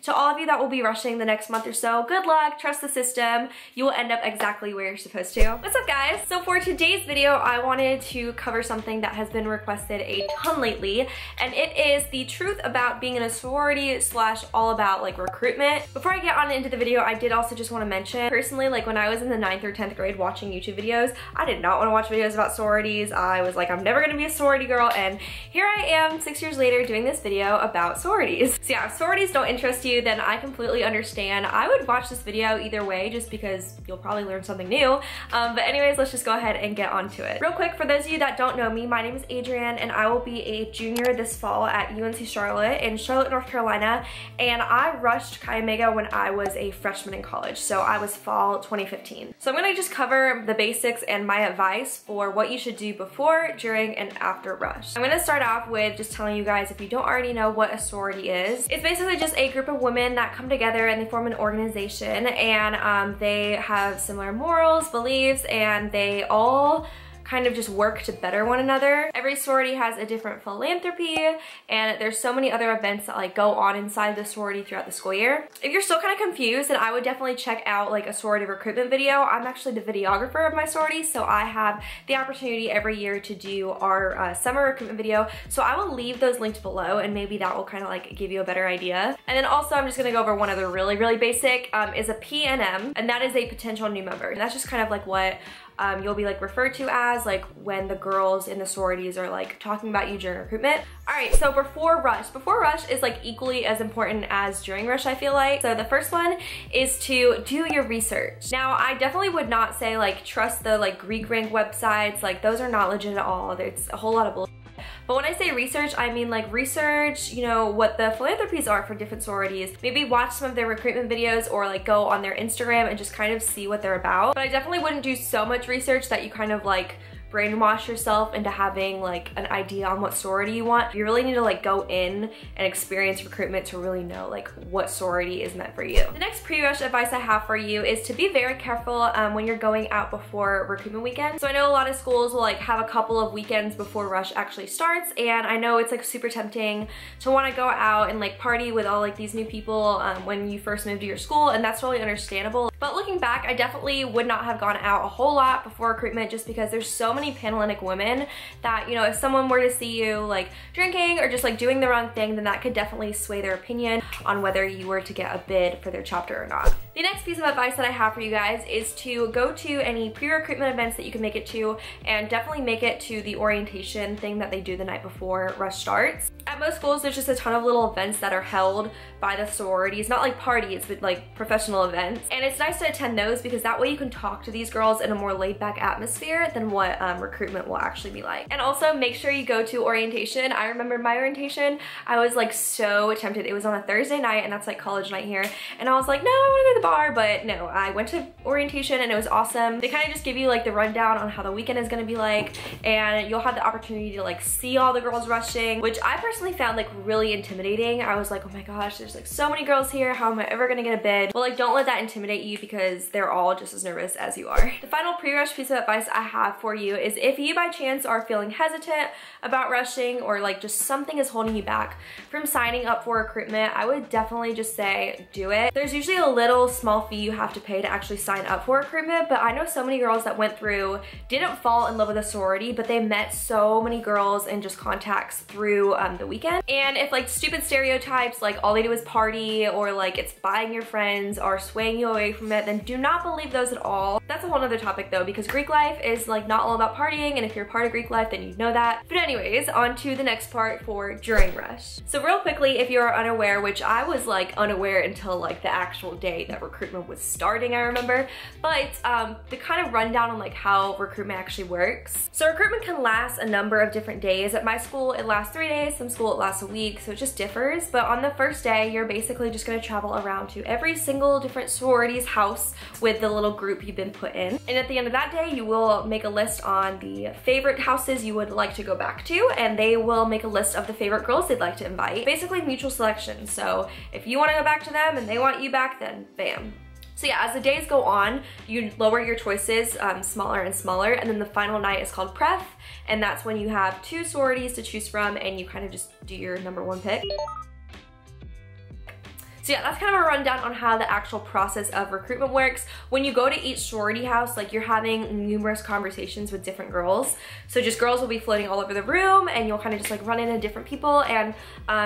To all of you that will be rushing the next month or so, good luck, trust the system. You will end up exactly where you're supposed to. What's up, guys? So for today's video, I wanted to cover something that has been requested a ton lately, and it is the truth about being in a sorority slash all about like recruitment. Before I get on into the video, I did also just want to mention, personally, like when I was in the 9th or 10th grade watching YouTube videos, I did not want to watch videos about sororities. I was like, I'm never gonna be a sorority girl, and here I am 6 years later doing this video about sororities. So yeah, if sororities don't interest you, then I completely understand. I would watch this video either way just because you'll probably learn something new. But anyways, let's just go ahead and get onto it. Real quick, for those of you that don't know me, my name is Adrienne and I will be a junior this fall at UNC Charlotte in Charlotte, North Carolina. And I rushed Chi Omega when I was a freshman in college. So I was fall 2015. So I'm gonna just cover the basics and my advice for what you should do before, during, and after rush. I'm gonna start off with just telling you guys, if you don't already know what a sorority is, it's basically just a group of women that come together and they form an organization, and they have similar morals, beliefs, and they all kind of just work to better one another. Every sorority has a different philanthropy, and there's so many other events that like go on inside the sorority throughout the school year. If you're still kind of confused, then I would definitely check out like a sorority recruitment video. I'm actually the videographer of my sorority, so I have the opportunity every year to do our summer recruitment video. So I will leave those linked below, and maybe that will kind of like give you a better idea. And then also I'm just gonna go over one other really basic, is a PNM, and that is a potential new member. And that's just kind of like what you'll be like referred to as like when the girls in the sororities are like talking about you during recruitment. All right, so before rush is like equally as important as during rush, I feel like. So the first one is to do your research. Now, I definitely would not say like trust the like Greek rank websites, like those are not legit at all. It's a whole lot of bullshit. But when I say research, I mean like research, you know, what the philanthropies are for different sororities. Maybe watch some of their recruitment videos or like go on their Instagram and just kind of see what they're about. But I definitely wouldn't do so much research that you kind of like brainwash yourself into having like an idea on what sorority you want. You really need to like go in and experience recruitment to really know like what sorority is meant for you. The next pre-rush advice I have for you is to be very careful when you're going out before recruitment weekend. So I know a lot of schools will like have a couple of weekends before rush actually starts, and I know it's like super tempting to want to go out and like party with all like these new people when you first move to your school, and that's really understandable. But looking back, I definitely would not have gone out a whole lot before recruitment just because there's so many Panhellenic women that, you know, if someone were to see you like drinking or just like doing the wrong thing, then that could definitely sway their opinion on whether you were to get a bid for their chapter or not. The next piece of advice that I have for you guys is to go to any pre-recruitment events that you can make it to, and definitely make it to the orientation thing that they do the night before rush starts. At most schools, there's just a ton of little events that are held by the sororities, not like parties, but like professional events. And it's nice to attend those because that way you can talk to these girls in a more laid-back atmosphere than what recruitment will actually be like. And also make sure you go to orientation. I remember my orientation, I was like so tempted. It was on a Thursday night, and that's like college night here. And I was like, no, I want to go to the bar, but no, I went to orientation and it was awesome. They kind of just give you like the rundown on how the weekend is going to be like, and you'll have the opportunity to like see all the girls rushing, which I personally found like really intimidating. I was like, oh my gosh, there's like so many girls here. How am I ever gonna get a bid? Well, like don't let that intimidate you because they're all just as nervous as you are. The final pre-rush piece of advice I have for you is if you by chance are feeling hesitant about rushing, or like just something is holding you back from signing up for recruitment, I would definitely just say do it. There's usually a little small fee you have to pay to actually sign up for recruitment, but I know so many girls that went through didn't fall in love with a sorority, but they met so many girls and just contacts through the weekend. And if like stupid stereotypes like all they do is party, or like it's buying your friends, are swaying you away from it, then do not believe those at all. That's a whole other topic though, because Greek life is like not all about partying, and if you're part of Greek life then you know that. But anyways, on to the next part for during rush. So real quickly, if you're unaware, which I was like unaware until like the actual day that recruitment was starting, I remember, but the kind of rundown on like how recruitment actually works. So recruitment can last a number of different days. At my school it lasts 3 days, some school it lasts a week, so it just differs. But on the first day, you're basically just gonna travel around to every single different sorority's house with the little group you've been put in. And at the end of that day, you will make a list on the favorite houses you would like to go back to, and they will make a list of the favorite girls they'd like to invite. Basically mutual selection. So if you wanna go back to them and they want you back, then bam. So yeah, as the days go on, you lower your choices smaller and smaller, and then the final night is called pref, and that's when you have 2 sororities to choose from, and you kind of just do your number 1 pick. So yeah, that's kind of a rundown on how the actual process of recruitment works. When you go to each sorority house, like you're having numerous conversations with different girls. So just girls will be floating all over the room, and you'll kind of just like run into different people, and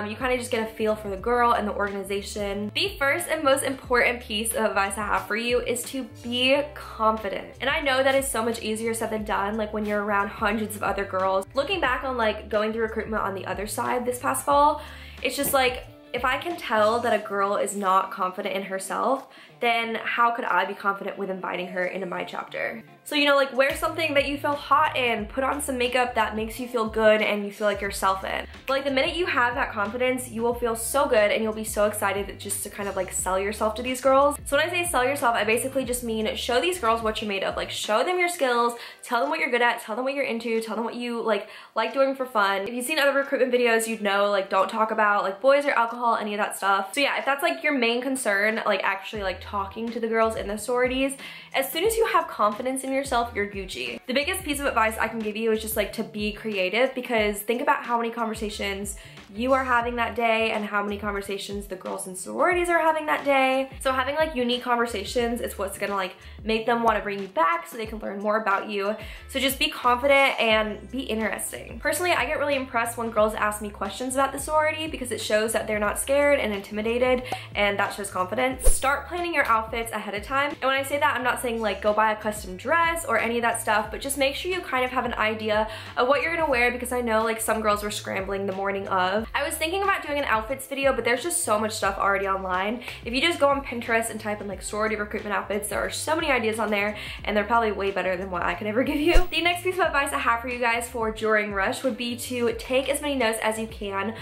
you kind of just get a feel for the girl and the organization. The first and most important piece of advice I have for you is to be confident. And I know that is so much easier said than done, like when you're around hundreds of other girls. Looking back on like going through recruitment on the other side this past fall, it's just like, if I can tell that a girl is not confident in herself, then how could I be confident with inviting her into my chapter? So, you know, like wear something that you feel hot in, put on some makeup that makes you feel good and you feel like yourself in. But like the minute you have that confidence, you will feel so good and you'll be so excited just to kind of like sell yourself to these girls. So when I say sell yourself, I basically just mean show these girls what you're made of. Like show them your skills, tell them what you're good at, tell them what you're into, tell them what you like doing for fun. If you've seen other recruitment videos, you'd know like don't talk about like boys or alcohol, any of that stuff. So yeah, if that's like your main concern, like actually like talking to the girls in the sororities, as soon as you have confidence in yourself, you're Gucci. The biggest piece of advice I can give you is just like to be creative, because think about how many conversations you are having that day and how many conversations the girls in sororities are having that day. So having like unique conversations is what's gonna like make them want to bring you back so they can learn more about you. So just be confident and be interesting. Personally, I get really impressed when girls ask me questions about the sorority, because it shows that they're not scared and intimidated, and that shows confidence. Start planning your outfits ahead of time. And when I say that, I'm not saying like go buy a custom dress or any of that stuff, but just make sure you kind of have an idea of what you're gonna wear, because I know like some girls were scrambling the morning of. I was thinking about doing an outfits video, but there's just so much stuff already online. If you just go on Pinterest and type in like sorority recruitment outfits, there are so many ideas on there, and they're probably way better than what I could ever give you. The next piece of advice I have for you guys for during rush would be to take as many notes as you can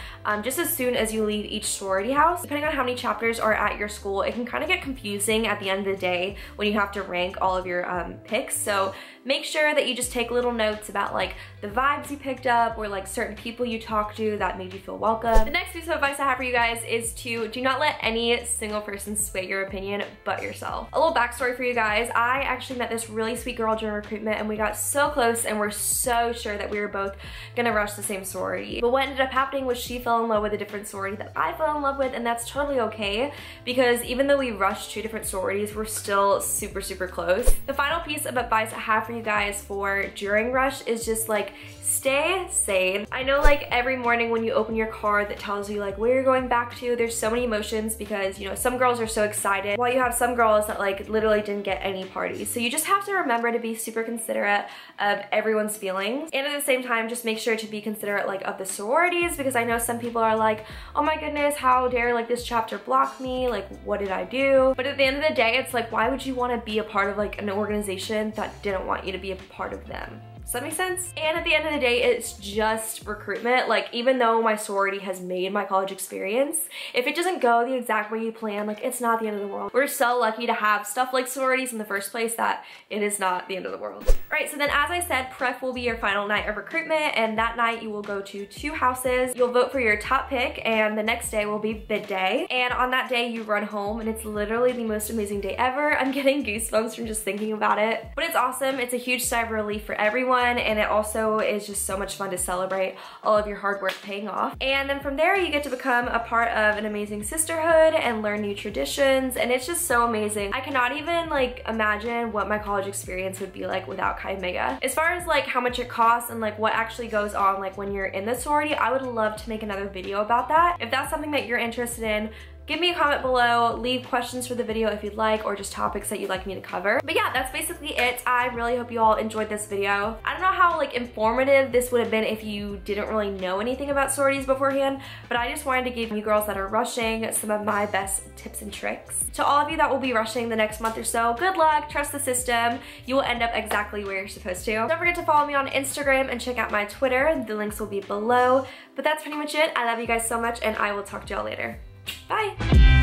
just as soon as you leave each sorority house. Depending on how many chapters are at your school, it can kind of get confusing at the end of the day when you have to rank all of your picks. So make sure that you just take little notes about like the vibes you picked up, or like certain people you talked to that made you feel welcome. The next piece of advice I have for you guys is to do not let any single person sway your opinion but yourself. A little backstory for you guys. I actually met this really sweet girl during recruitment, and we got so close and we're so sure that we were both gonna rush the same sorority. But what ended up happening was she fell in love with a different sorority that I fell in love with, and that's totally okay, because even though we rushed 2 different sororities, we're still super close. The final piece of advice I have for you guys for during rush is just like stay sane. I know like every morning when you open your card that tells you like where you're going back to, there's so many emotions, because you know some girls are so excited while you have some girls that like literally didn't get any parties. So you just have to remember to be super considerate of everyone's feelings, and at the same time just make sure to be considerate like of the sororities, because I know some people are like, oh my goodness, how dare like this chapter block me, like what did I do? But at the end of the day, it's like, why would you want to be a part of like an organization that didn't want you to be a part of them? Does that make sense? And at the end of the day, it's just recruitment. Like even though my sorority has made my college experience, if it doesn't go the exact way you plan, like it's not the end of the world. We're so lucky to have stuff like sororities in the first place that it is not the end of the world. All right, so then as I said, prep will be your final night of recruitment, and that night you will go to 2 houses. You'll vote for your top pick, and the next day will be bid day. And on that day you run home, and it's literally the most amazing day ever. I'm getting goosebumps from just thinking about it. But it's awesome. It's a huge sigh of relief for everyone, and it also is just so much fun to celebrate all of your hard work paying off. And then from there you get to become a part of an amazing sisterhood and learn new traditions, and it's just so amazing. I cannot even like imagine what my college experience would be like without Chi Omega. As far as like how much it costs and like what actually goes on like when you're in the sorority, I would love to make another video about that. If that's something that you're interested in, give me a comment below, leave questions for the video if you'd like, or just topics that you'd like me to cover. But yeah, that's basically it. I really hope you all enjoyed this video. I don't know how like informative this would have been if you didn't really know anything about sororities beforehand, but I just wanted to give you girls that are rushing some of my best tips and tricks. To all of you that will be rushing the next month or so, good luck, trust the system. You will end up exactly where you're supposed to. Don't forget to follow me on Instagram and check out my Twitter. The links will be below. But that's pretty much it. I love you guys so much, and I will talk to y'all later. Bye!